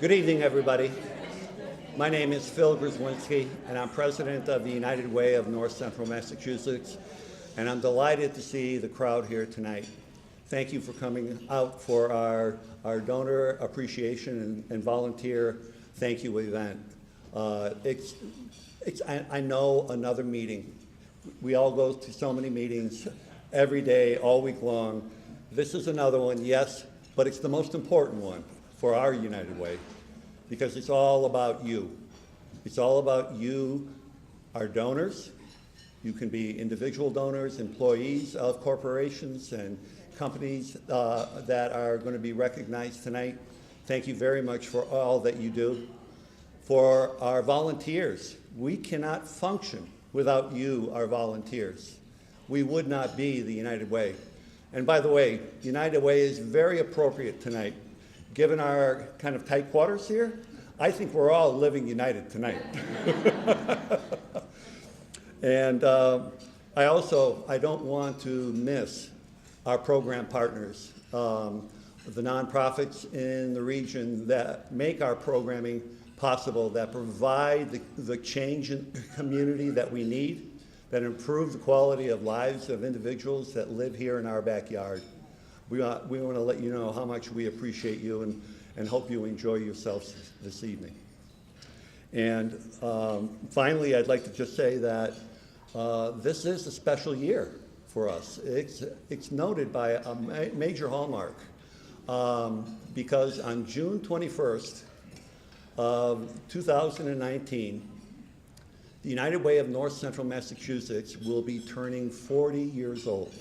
Good evening, everybody. My name is Phil Grzwinski, and I'm president of the United Way of North Central Massachusetts, and I'm delighted to see the crowd here tonight. Thank you for coming out for our donor appreciation and volunteer thank you event. I know another meeting. We all go to so many meetings every day, all week long. This is another one, yes, but it's the most important one for our United Way because it's all about you. It's all about you, our donors. You can be individual donors, employees of corporations and companies that are going to be recognized tonight. Thank you very much for all that you do. For our volunteers, we cannot function without you, our volunteers. We would not be the United Way. And by the way, United Way is very appropriate tonight. Given our kind of tight quarters here, I think we're all living united tonight. And I don't want to miss our program partners, the nonprofits in the region that make our programming possible, that provide the change in the community that we need, that improve the quality of lives of individuals that live here in our backyard. We want to let you know how much we appreciate you and hope you enjoy yourselves this evening. And finally, I'd like to just say that this is a special year for us. It's noted by a major hallmark because on June 21st of 2019, the United Way of North Central Massachusetts will be turning 40 years old.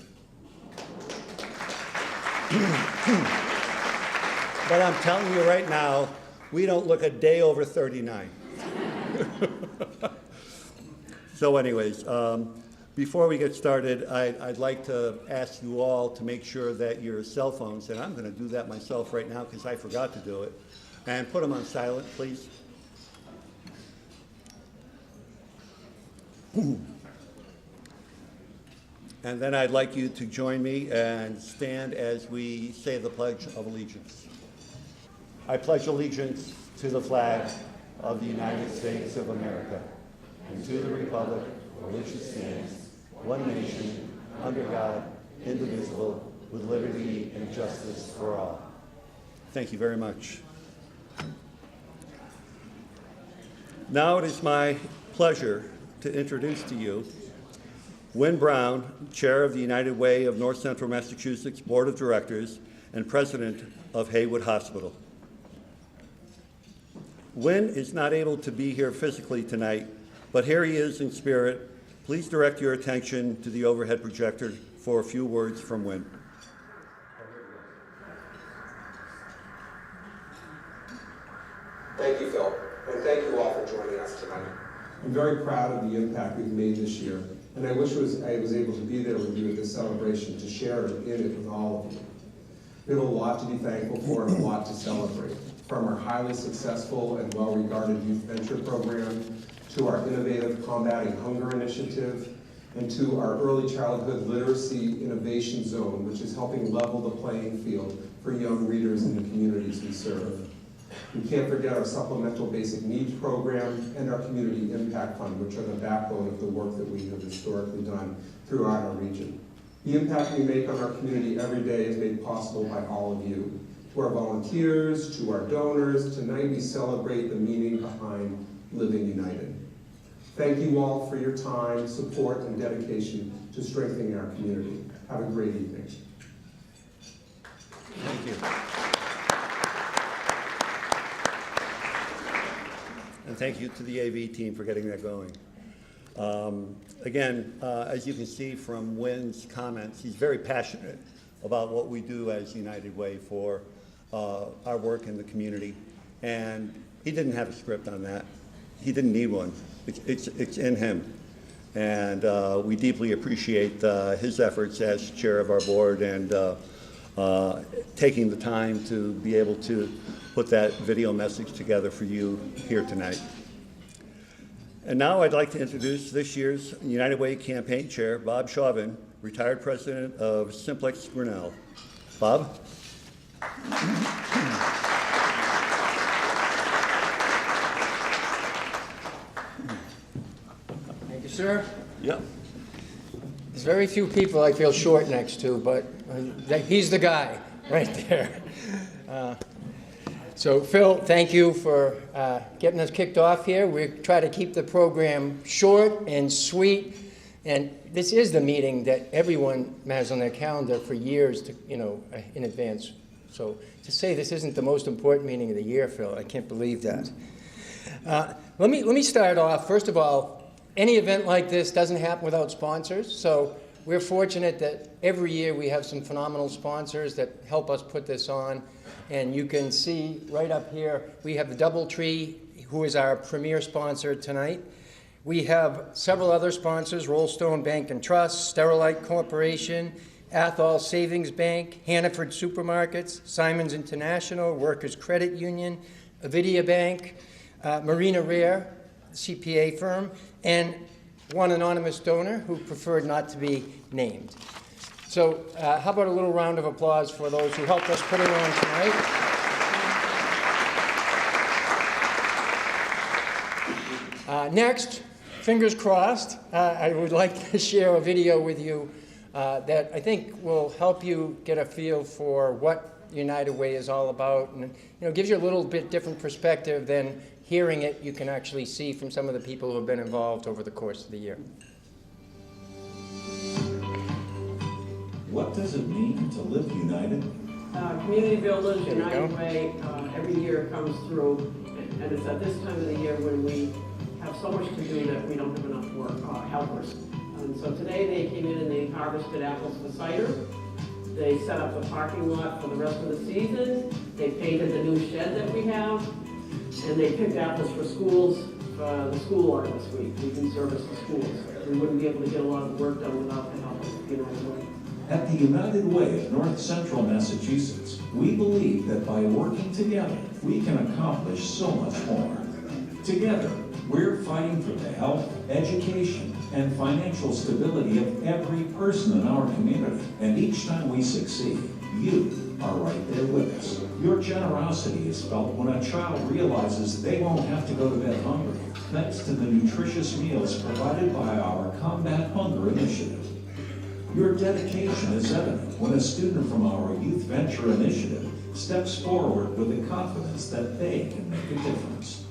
But I'm telling you right now, we don't look a day over 39. So anyways, before we get started, I'd like to ask you all to make sure that your cell phones, and I'm going to do that myself right now because I forgot to do it, and put them on silent, please. And then I'd like you to join me and stand as we say the Pledge of Allegiance. I pledge allegiance to the flag of the United States of America and to the republic for which it stands, one nation, under God, indivisible, with liberty and justice for all. Thank you very much. Now it is my pleasure to introduce to you Wynn Brown, Chair of the United Way of North Central Massachusetts Board of Directors and President of Haywood Hospital. Wynn is not able to be here physically tonight, but here he is in spirit. Please direct your attention to the overhead projector for a few words from Wynn. Thank you, Phil, and thank you all for joining us tonight. I'm very proud of the impact we've made this year, and I wish I was able to be there with you at this celebration to share in it with all of you. We have a lot to be thankful for and a lot to celebrate, from our highly successful and well-regarded youth venture program, to our innovative Combating Hunger initiative, and to our early childhood literacy innovation zone, which is helping level the playing field for young readers in the communities we serve. We can't forget our supplemental basic needs program and our community impact fund, which are the backbone of the work that we have historically done throughout our region. The impact we make on our community every day is made possible by all of you. To our volunteers, to our donors, tonight we celebrate the meaning behind living united. Thank you all for your time, support, and dedication to strengthening our community. Have a great evening. Thank you. And thank you to the AV team for getting that going. Again, as you can see from Wynn's comments, he's very passionate about what we do as United Way for our work in the community. And he didn't have a script on that. He didn't need one. It's in him. And we deeply appreciate his efforts as chair of our board and taking the time to be able to put that video message together for you here tonight. And now I'd like to introduce this year's United Way campaign chair, Bob Chauvin, retired president of Simplex Grinnell. Bob? sir. Yep. There's very few people I feel short next to, but he's the guy right there. So Phil, thank you for getting us kicked off here. We try to keep the program short and sweet, and this is the meeting that everyone has on their calendar for years, in advance. So to say this isn't the most important meeting of the year, Phil, I can't believe that. Let me start off. First of all, any event like this doesn't happen without sponsors. So we're fortunate that every year we have some phenomenal sponsors that help us put this on. And you can see right up here, we have the DoubleTree, who is our premier sponsor tonight. We have several other sponsors: Rollstone Bank and Trust, Sterilite Corporation, Athol Savings Bank, Hannaford Supermarkets, Simons International, Workers Credit Union, Avidia Bank, Marina Rare, CPA firm, and one anonymous donor who preferred not to be named. So how about a little round of applause for those who helped us put it on tonight. Next, fingers crossed, I would like to share a video with you that I think will help you get a feel for what United Way is all about, and gives you a little bit different perspective than hearing it you can actually see from some of the people who have been involved over the course of the year. What does it mean to live united? Community Builders, United Way, every year comes through, and it's at this time of the year when we have so much to do that we don't have enough helpers. And so today they came in and they harvested apples for cider. They set up the parking lot for the rest of the season. They painted the new shed that we have, and they picked apples for schools, for the school art this week. We can service the schools. We wouldn't be able to get a lot of the work done without the help of United Way. At the United Way of North Central Massachusetts, we believe that by working together, we can accomplish so much more. Together, we're fighting for the health, education, and financial stability of every person in our community. And each time we succeed, you are right there with us. Your generosity is felt when a child realizes they won't have to go to bed hungry, thanks to the nutritious meals provided by our Combat Hunger initiative. Your dedication is evident when a student from our Youth Venture initiative steps forward with the confidence that they can make a difference.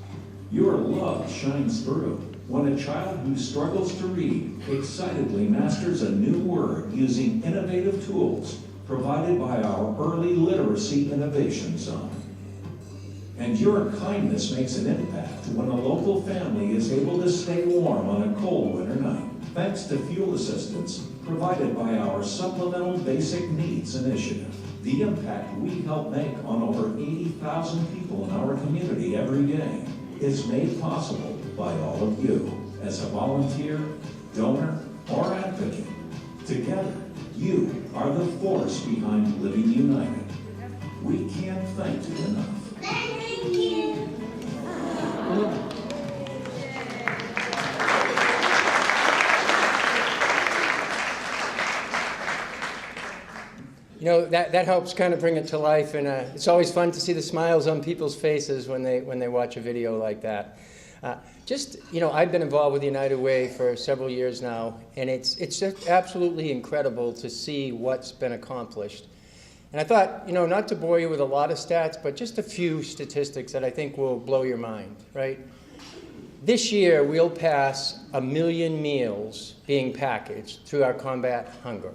Your love shines through when a child who struggles to read excitedly masters a new word using innovative tools provided by our Early Literacy Innovation Zone. And your kindness makes an impact when a local family is able to stay warm on a cold winter night, thanks to fuel assistance provided by our Supplemental Basic Needs Initiative. The impact we help make on over 80,000 people in our community every day is made possible by all of you as a volunteer, donor, or advocate. Together, you are the force behind Living United. We can't thank you enough. Thank you. That helps kind of bring it to life, and it's always fun to see the smiles on people's faces when they watch a video like that. I've been involved with the United Way for several years now, and it's just absolutely incredible to see what's been accomplished. And I thought, not to bore you with a lot of stats, but just a few statistics that I think will blow your mind, right? This year, we'll pass 1 million meals being packaged through our Combat Hunger.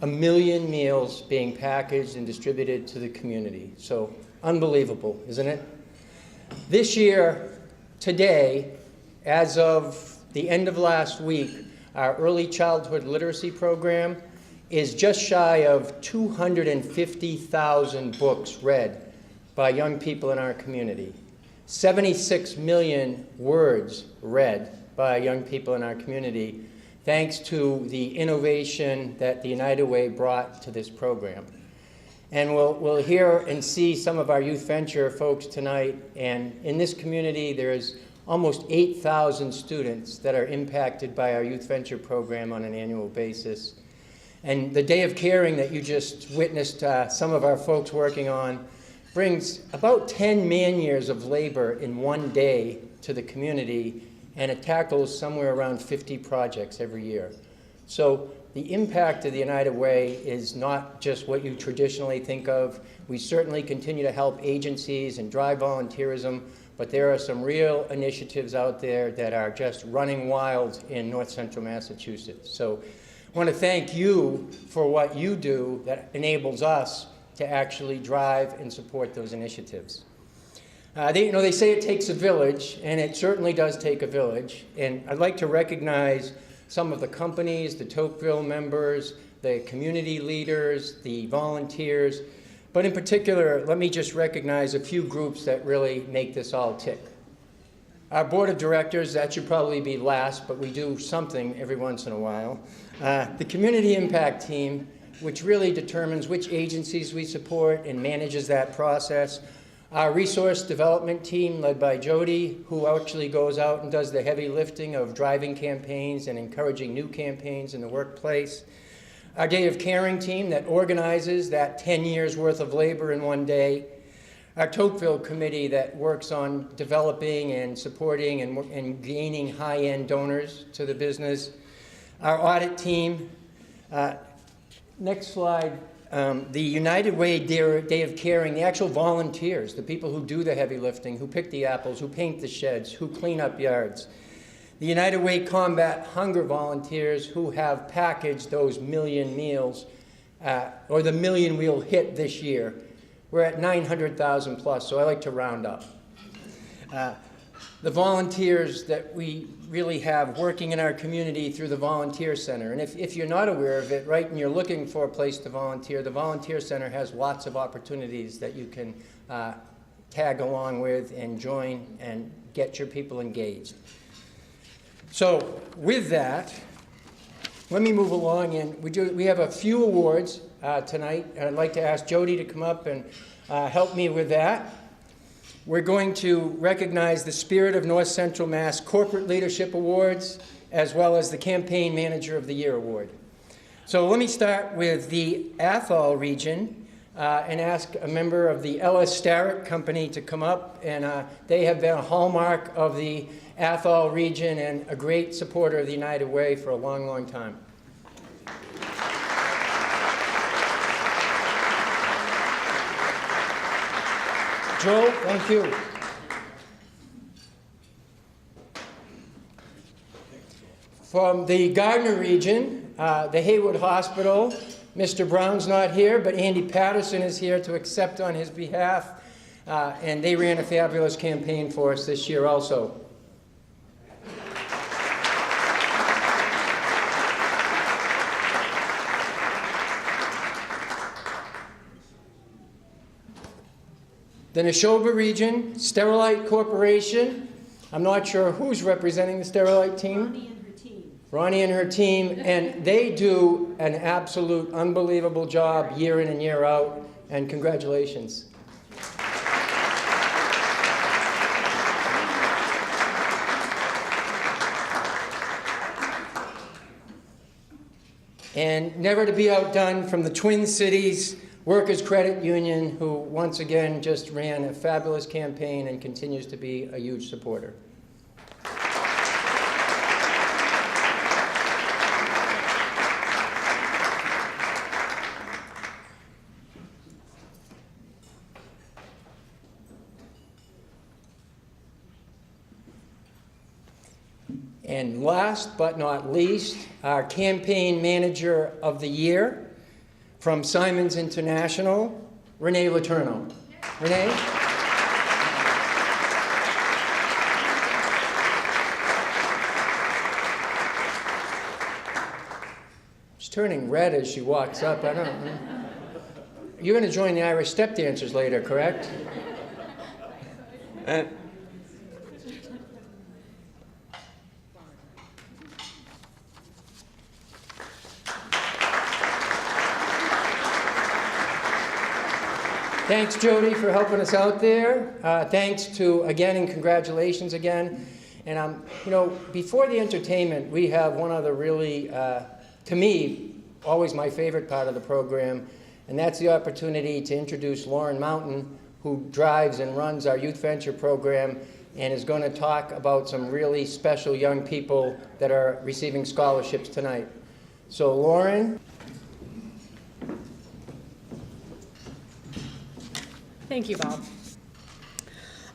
1 million meals being packaged and distributed to the community. So unbelievable, isn't it? This year, today, as of the end of last week, our early childhood literacy program is just shy of 250,000 books read by young people in our community. 76 million words read by young people in our community, thanks to the innovation that the United Way brought to this program. And we'll hear and see some of our Youth Venture folks tonight. And in this community, there's almost 8,000 students that are impacted by our Youth Venture program on an annual basis. And the Day of Caring that you just witnessed some of our folks working on brings about 10 man-years of labor in one day to the community and it tackles somewhere around 50 projects every year. So the impact of the United Way is not just what you traditionally think of. We certainly continue to help agencies and drive volunteerism, but there are some real initiatives out there that are just running wild in North Central Massachusetts. So I want to thank you for what you do that enables us to actually drive and support those initiatives. They say it takes a village, and it certainly does take a village. And I'd like to recognize some of the companies, the Tocqueville members, the community leaders, the volunteers. But in particular, let me just recognize a few groups that really make this all tick. Our board of directors, that should probably be last, but we do something every once in a while. The community impact team, which really determines which agencies we support and manages that process. Our resource development team, led by Jody, who actually goes out and does the heavy lifting of driving campaigns and encouraging new campaigns in the workplace. Our Day of Caring team that organizes that 10 years worth of labor in one day. Our Tocqueville committee that works on developing and supporting and gaining high-end donors to the business. Our audit team. Next slide. The United Way Day of Caring, the actual volunteers, the people who do the heavy lifting, who pick the apples, who paint the sheds, who clean up yards. The United Way Combat Hunger volunteers who have packaged those million meals, or the million we'll hit this year. We're at 900,000 plus, so I like to round up. The volunteers that we really have working in our community through the Volunteer Center. And if you're not aware of it, right, and you're looking for a place to volunteer, the Volunteer Center has lots of opportunities that you can tag along with and join and get your people engaged. So with that, let me move along, and we have a few awards tonight, and I'd like to ask Jody to come up and help me with that. We're going to recognize the Spirit of North Central Mass Corporate Leadership Awards, as well as the Campaign Manager of the Year Award. So let me start with the Athol region and ask a member of the Ellis Starrett Company to come up, and they have been a hallmark of the Athol region and a great supporter of the United Way for a long, long time. Joel, thank you. From the Gardner region, the Haywood Hospital, Mr. Brown's not here, but Andy Patterson is here to accept on his behalf, and they ran a fabulous campaign for us this year also. The Neshoba region, Sterilite Corporation. I'm not sure who's representing the Sterilite team. Ronnie and her team. Ronnie and her team, and they do an absolute unbelievable job year in and year out, and congratulations. And never to be outdone from the Twin Cities Workers Credit Union, who once again just ran a fabulous campaign and continues to be a huge supporter. And last but not least, our Campaign Manager of the Year from Simons International, Renee Letourneau. Renee? She's turning red as she walks up. I don't know. You're going to join the Irish Step Dancers later, correct? Thanks, Jody, for helping us out there. Thanks to, again, and congratulations again. And, before the entertainment, we have one other really, to me, always my favorite part of the program, and that's the opportunity to introduce Lauren Mountain, who drives and runs our Youth Venture program. and is going to talk about some really special young people that are receiving scholarships tonight. So Lauren. Thank you, Bob.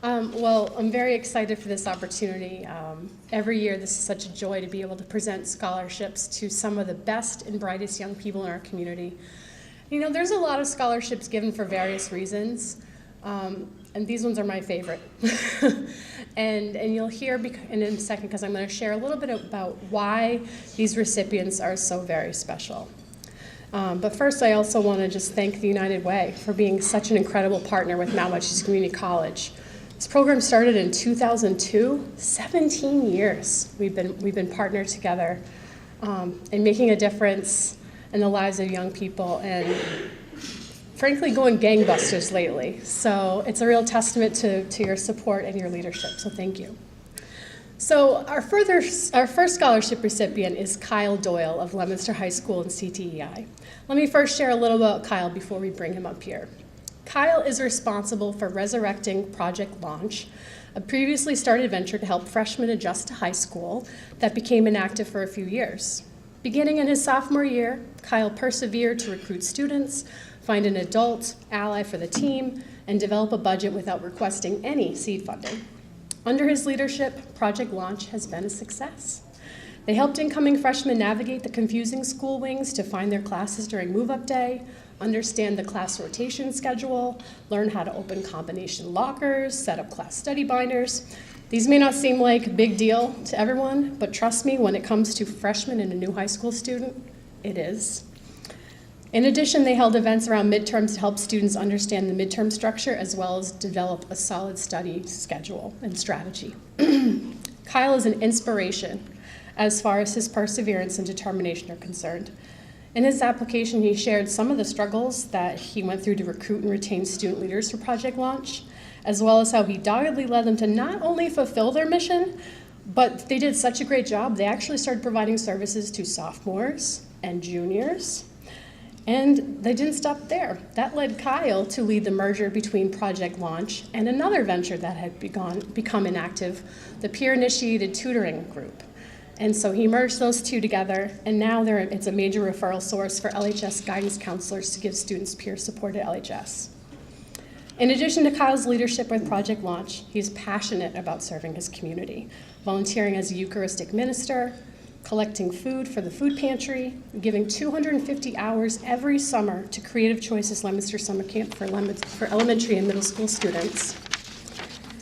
Well, I'm very excited for this opportunity. Every year, this is such a joy to be able to present scholarships to some of the best and brightest young people in our community. You know, there's a lot of scholarships given for various reasons, and these ones are my favorite. and you'll hear in a second, because I'm going to share a little bit about why these recipients are so very special. But first, I also want to just thank the United Way for being such an incredible partner with Mount Wetchese Community College. This program started in 2002. 17 years we've been partnered together in making a difference in the lives of young people, and frankly going gangbusters lately. So it's a real testament to your support and your leadership, so thank you. So our first scholarship recipient is Kyle Doyle of Leominster High School in CTEI. Let me first share a little about Kyle before we bring him up here. Kyle is responsible for resurrecting Project Launch, a previously started venture to help freshmen adjust to high school that became inactive for a few years. Beginning in his sophomore year, Kyle persevered to recruit students, find an adult ally for the team, and develop a budget without requesting any seed funding. Under his leadership, Project Launch has been a success. They helped incoming freshmen navigate the confusing school wings to find their classes during move-up day, understand the class rotation schedule, learn how to open combination lockers, set up class study binders. These may not seem like a big deal to everyone, but trust me, when it comes to freshmen and a new high school student, it is. In addition, they held events around midterms to help students understand the midterm structure as well as develop a solid study schedule and strategy. Kyle is an inspiration as far as his perseverance and determination are concerned. In his application, he shared some of the struggles that he went through to recruit and retain student leaders for Project Launch, as well as how he doggedly led them to not only fulfill their mission, but they did such a great job, they actually started providing services to sophomores and juniors. And they didn't stop there. That led Kyle to lead the merger between Project Launch and another venture that had become inactive, the peer-initiated tutoring group. And so he merged those two together, and now it's a major referral source for LHS guidance counselors to give students peer support at LHS. In addition to Kyle's leadership with Project Launch, he's passionate about serving his community, volunteering as a Eucharistic minister, collecting food for the food pantry, giving 250 hours every summer to Creative Choices Leominster Summer Camp for elementary and middle school students.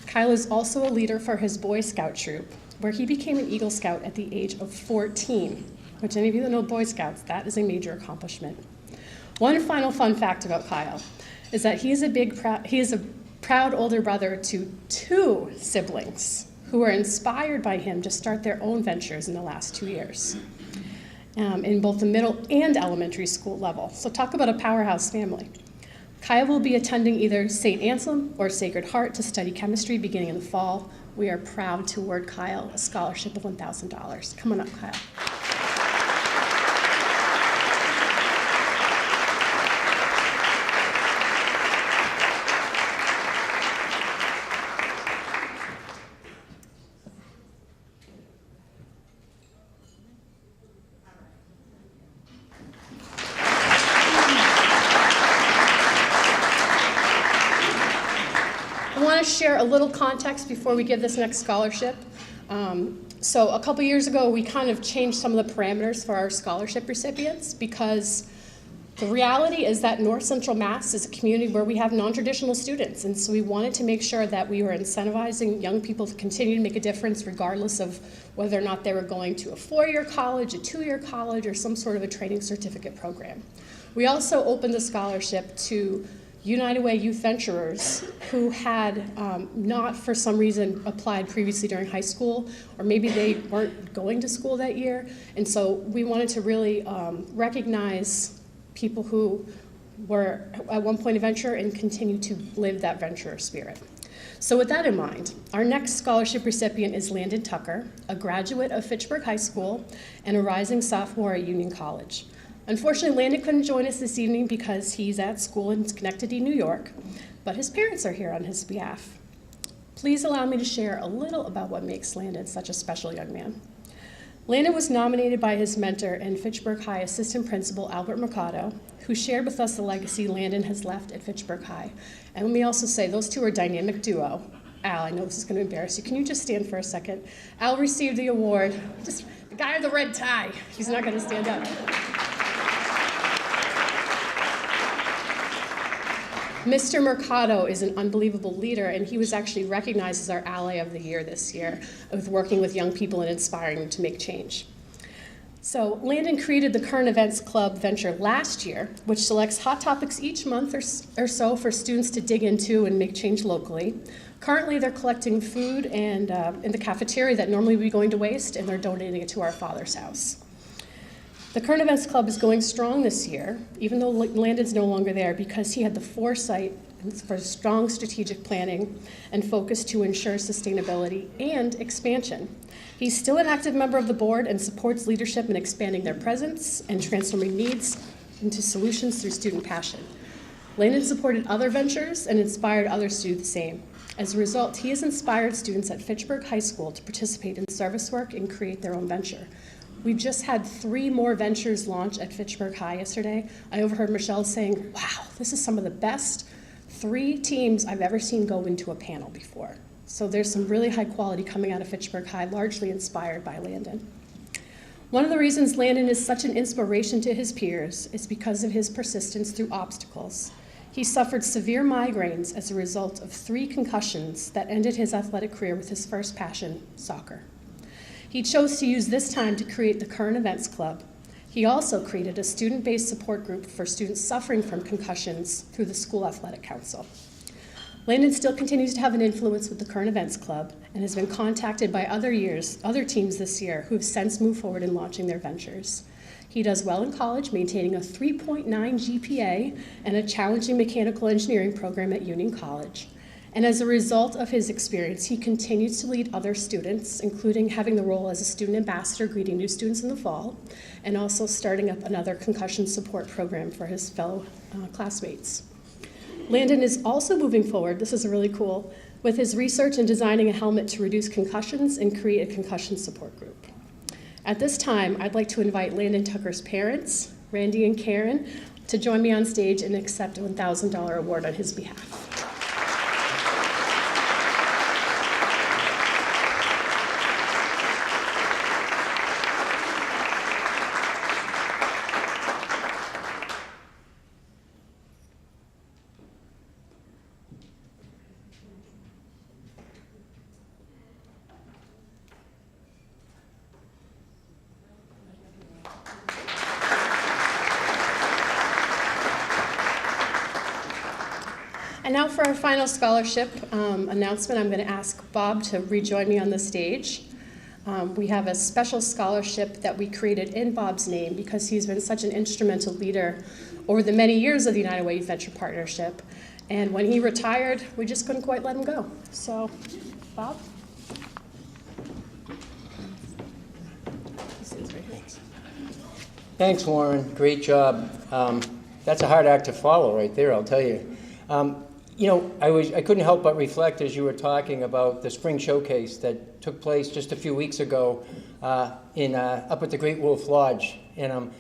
Kyle is also a leader for his Boy Scout troop, where he became an Eagle Scout at the age of 14, which any of you that know Boy Scouts, that is a major accomplishment. One final fun fact about Kyle is that he is a proud older brother to 2 siblings who were inspired by him to start their own ventures in the last 2 years, in both the middle and elementary school level. So talk about a powerhouse family. Kyle will be attending either St. Anselm or Sacred Heart to study chemistry beginning in the fall. We are proud to award Kyle a scholarship of $1,000. Come on up, Kyle. I want to share a little context before we give this next scholarship. So a couple years ago, we kind of changed some of the parameters for our scholarship recipients because the reality is that North Central Mass is a community where we have non-traditional students, and so we wanted to make sure that we were incentivizing young people to continue to make a difference regardless of whether or not they were going to a 4-year college, a 2-year college, or some sort of a training certificate program. We also opened the scholarship to United Way youth venturers who had not for some reason applied previously during high school, or maybe they weren't going to school that year. And so we wanted to really recognize people who were at one point a venturer and continue to live that venturer spirit. So with that in mind, our next scholarship recipient is Landon Tucker, a graduate of Fitchburg High School and a rising sophomore at Union College. Unfortunately, Landon couldn't join us this evening because he's at school in Schenectady, New York, but his parents are here on his behalf. Please allow me to share a little about what makes Landon such a special young man. Landon was nominated by his mentor and Fitchburg High Assistant Principal Albert Mercado, who shared with us the legacy Landon has left at Fitchburg High. And let me also say, those two are a dynamic duo. Al, I know this is going to embarrass you. Can you just stand for a second? Al received the award. Just the guy with the red tie. He's not going to stand up. Mr. Mercado is an unbelievable leader, and he was actually recognized as our Ally of the Year this year with working with young people and inspiring them to make change. So Landon created the Current Events Club venture last year, which selects hot topics each month or so for students to dig into and make change locally. Currently, they're collecting food and in the cafeteria that normally would be going to waste, and they're donating it to our Father's House. The Current Events Club is going strong this year, even though Landon's no longer there, because he had the foresight for strong strategic planning and focus to ensure sustainability and expansion. He's still an active member of the board and supports leadership in expanding their presence and transforming needs into solutions through student passion. Landon supported other ventures and inspired others to do the same. As a result, he has inspired students at Fitchburg High School to participate in service work and create their own venture. We've just had 3 more ventures launch at Fitchburg High yesterday. I overheard Michelle saying, wow, this is some of the best 3 teams I've ever seen go into a panel before. So there's some really high quality coming out of Fitchburg High, largely inspired by Landon. One of the reasons Landon is such an inspiration to his peers is because of his persistence through obstacles. He suffered severe migraines as a result of 3 concussions that ended his athletic career with his first passion, soccer. He chose to use this time to create the Current Events Club. He also created a student-based support group for students suffering from concussions through the School Athletic Council. Landon still continues to have an influence with the Current Events Club and has been contacted by other teams this year who have since moved forward in launching their ventures. He does well in college, maintaining a 3.9 GPA and a challenging mechanical engineering program at Union College. And as a result of his experience, he continues to lead other students, including having the role as a student ambassador, greeting new students in the fall, and also starting up another concussion support program for his fellow classmates. Landon is also moving forward, this is really cool, with his research in designing a helmet to reduce concussions and create a concussion support group. At this time, I'd like to invite Landon Tucker's parents, Randy and Karen, to join me on stage and accept a $1,000 award on his behalf. And now for our final scholarship announcement, I'm going to ask Bob to rejoin me on the stage. We have a special scholarship that we created in Bob's name because he's been such an instrumental leader over the many years of the United Way Youth Venture Partnership. And when he retired, we just couldn't quite let him go. So, Bob? Thanks, Lauren. Great job. That's a hard act to follow right there, I'll tell you. You know, I couldn't help but reflect as you were talking about the spring showcase that took place just a few weeks ago up at the Great Wolf Lodge. And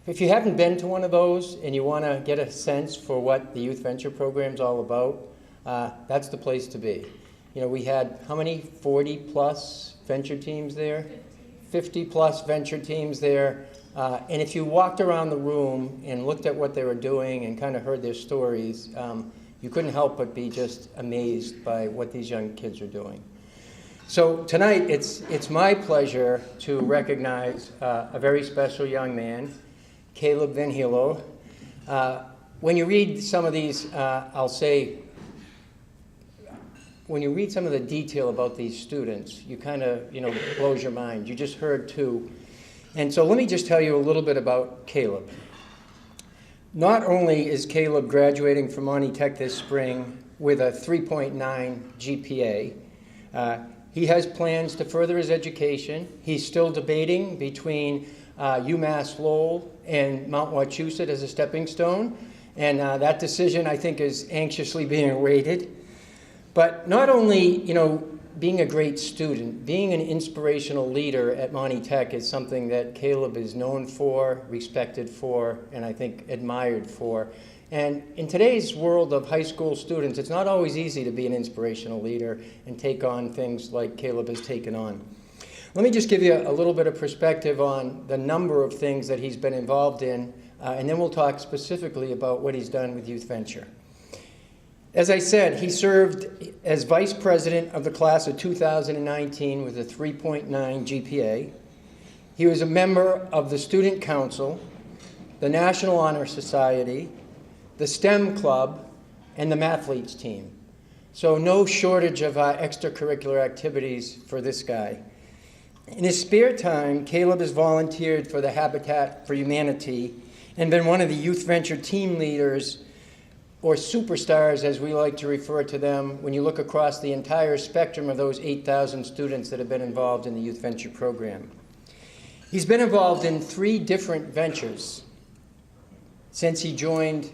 if you haven't been to one of those and you want to get a sense for what the Youth Venture Program's all about, that's the place to be. You know, we had how many? 40-plus venture teams there? 50-plus venture teams there. And if you walked around the room and looked at what they were doing and kind of heard their stories, you couldn't help but be just amazed by what these young kids are doing. So tonight, it's my pleasure to recognize a very special young man, Caleb Van Hilo. When you read some of these, I'll say, when you read some of the detail about these students, you kind of, blows your mind. You just heard 2. And so let me just tell you a little bit about Caleb. Not only is Caleb graduating from Monty Tech this spring with a 3.9 GPA, he has plans to further his education. He's still debating between UMass Lowell and Mount Wachusett as a stepping stone, and that decision, I think, is anxiously being awaited. But not only, being a great student, being an inspirational leader at Monty Tech is something that Caleb is known for, respected for, and I think admired for. And in today's world of high school students, it's not always easy to be an inspirational leader and take on things like Caleb has taken on. Let me just give you a little bit of perspective on the number of things that he's been involved in, and then we'll talk specifically about what he's done with Youth Venture. As I said, he served as vice president of the class of 2019 with a 3.9 GPA. He was a member of the Student Council, the National Honor Society, the STEM Club, and the Mathletes team. So no shortage of extracurricular activities for this guy. In his spare time, Caleb has volunteered for the Habitat for Humanity and been one of the Youth Venture team leaders, or superstars as we like to refer to them, when you look across the entire spectrum of those 8,000 students that have been involved in the Youth Venture program. He's been involved in 3 different ventures since he joined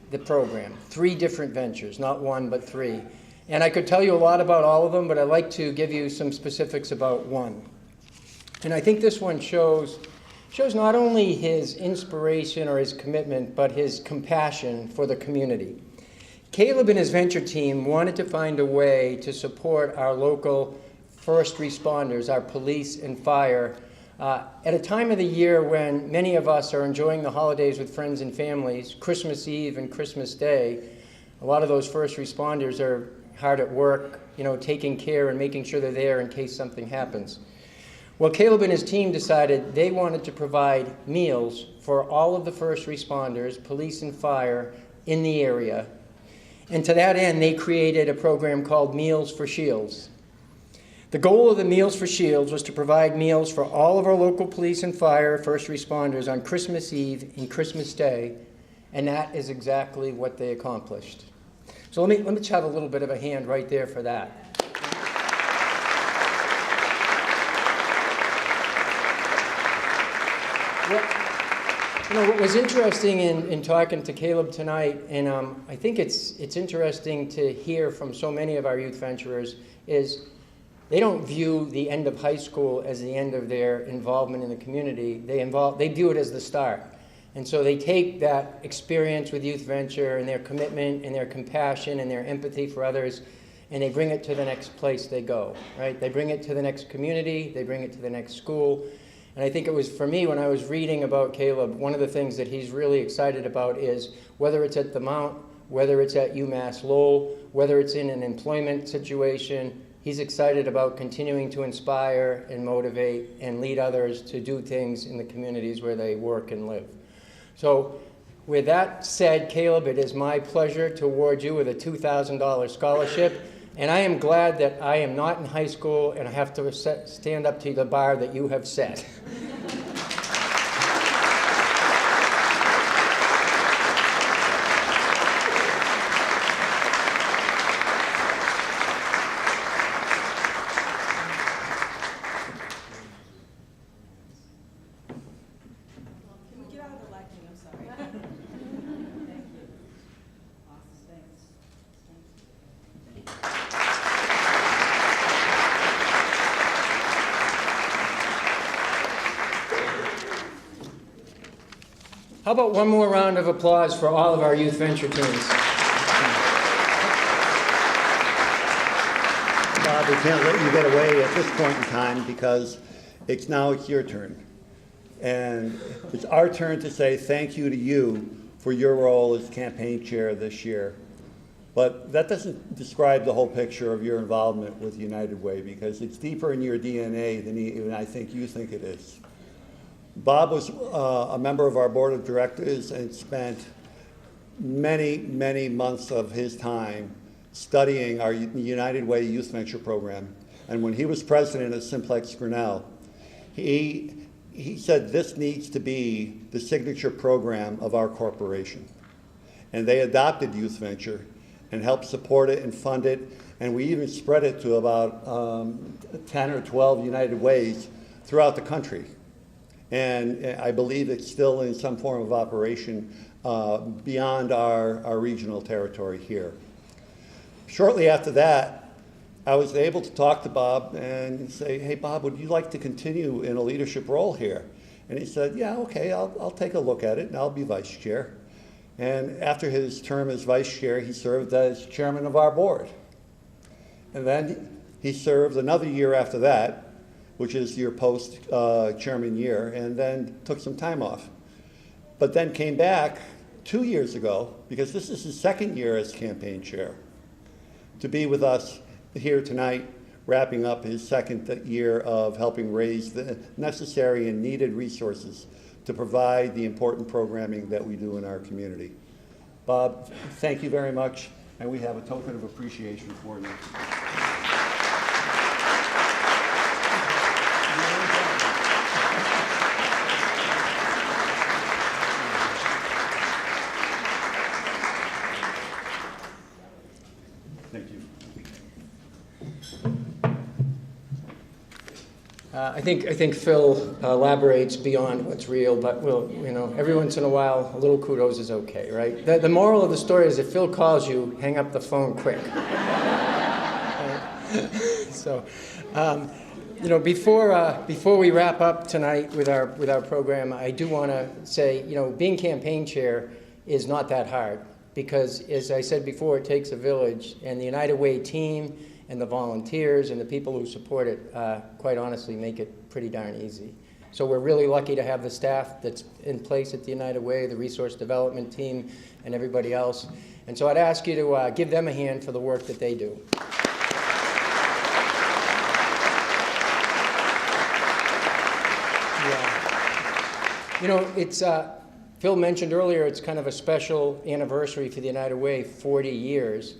the program. 3 different ventures, not 1, but 3. And I could tell you a lot about all of them, but I'd like to give you some specifics about one. And I think this one shows not only his inspiration or his commitment, but his compassion for the community. Caleb and his venture team wanted to find a way to support our local first responders, our police and fire, at a time of the year when many of us are enjoying the holidays with friends and families, Christmas Eve and Christmas Day. A lot of those first responders are hard at work, taking care and making sure they're there in case something happens. Well, Caleb and his team decided they wanted to provide meals for all of the first responders, police and fire, in the area. And to that end, they created a program called Meals for Shields. The goal of the Meals for Shields was to provide meals for all of our local police and fire first responders on Christmas Eve and Christmas Day, and that is exactly what they accomplished. So let me just have a little bit of a hand right there for that. What was interesting in talking to Caleb tonight, and I think it's interesting to hear from so many of our youth venturers, is they don't view the end of high school as the end of their involvement in the community. They view it as the start. And so they take that experience with Youth Venture and their commitment and their compassion and their empathy for others, and they bring it to the next place they go, right? They bring it to the next community, they bring it to the next school. And I think it was, for me, when I was reading about Caleb, one of the things that he's really excited about is whether it's at the Mount, whether it's at UMass Lowell, whether it's in an employment situation, he's excited about continuing to inspire and motivate and lead others to do things in the communities where they work and live. So with that said, Caleb, it is my pleasure to award you with a $2,000 scholarship. And I am glad that I am not in high school and I have to stand up to the bar that you have set. How about one more round of applause for all of our Youth Venture teams? Bob, we can't let you get away at this point in time because it's your turn. And it's our turn to say thank you to you for your role as campaign chair this year. But that doesn't describe the whole picture of your involvement with United Way because it's deeper in your DNA than even I think you think it is. Bob was a member of our board of directors and spent many, many months of his time studying our United Way Youth Venture program. And when he was president of Simplex Grinnell, he said this needs to be the signature program of our corporation. And they adopted Youth Venture and helped support it and fund it. And we even spread it to about 10 or 12 United Ways throughout the country. And I believe it's still in some form of operation beyond our regional territory here. shortly after that, I was able to talk to Bob and say, hey, Bob, would you like to continue in a leadership role here? And he said, yeah, okay, I'll take a look at it, and I'll be vice chair. And after his term as vice chair, he served as chairman of our board. And then he served another year after that, which is your post-chairman year, and then took some time off. But then came back 2 years ago, because this is his second year as campaign chair, to be with us here tonight, wrapping up his second year of helping raise the necessary and needed resources to provide the important programming that we do in our community. Bob, thank you very much, and we have a token of appreciation for you. Thank you. I think Phil elaborates beyond what's real, but we'll, every once in a while, a little kudos is okay, right? The moral of the story is if Phil calls you, hang up the phone quick. So, before we wrap up tonight with our program, I do want to say, being campaign chair is not that hard because, as I said before, it takes a village, and the United Way team and the volunteers and the people who support it, quite honestly, make it pretty darn easy. So we're really lucky to have the staff that's in place at the United Way, the resource development team, and everybody else. And so I'd ask you to give them a hand for the work that they do. Yeah. It's, Phil mentioned earlier, it's kind of a special anniversary for the United Way, 40 years.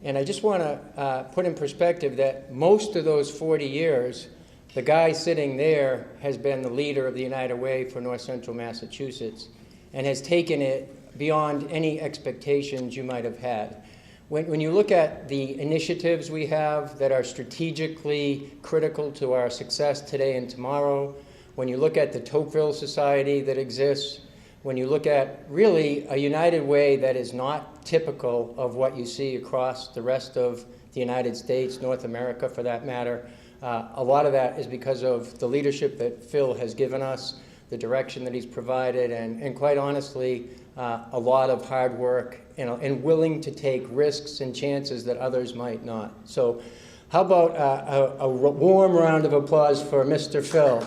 And I just want to put in perspective that most of those 40 years, the guy sitting there has been the leader of the United Way for North Central Massachusetts and has taken it beyond any expectations you might have had. When you look at the initiatives we have that are strategically critical to our success today and tomorrow, when you look at the Tocqueville Society that exists, when you look at really a United Way that is not typical of what you see across the rest of the United States, North America for that matter, a lot of that is because of the leadership that Phil has given us, the direction that he's provided, and quite honestly, a lot of hard work and willing to take risks and chances that others might not. So how about a warm round of applause for Mr. Phil?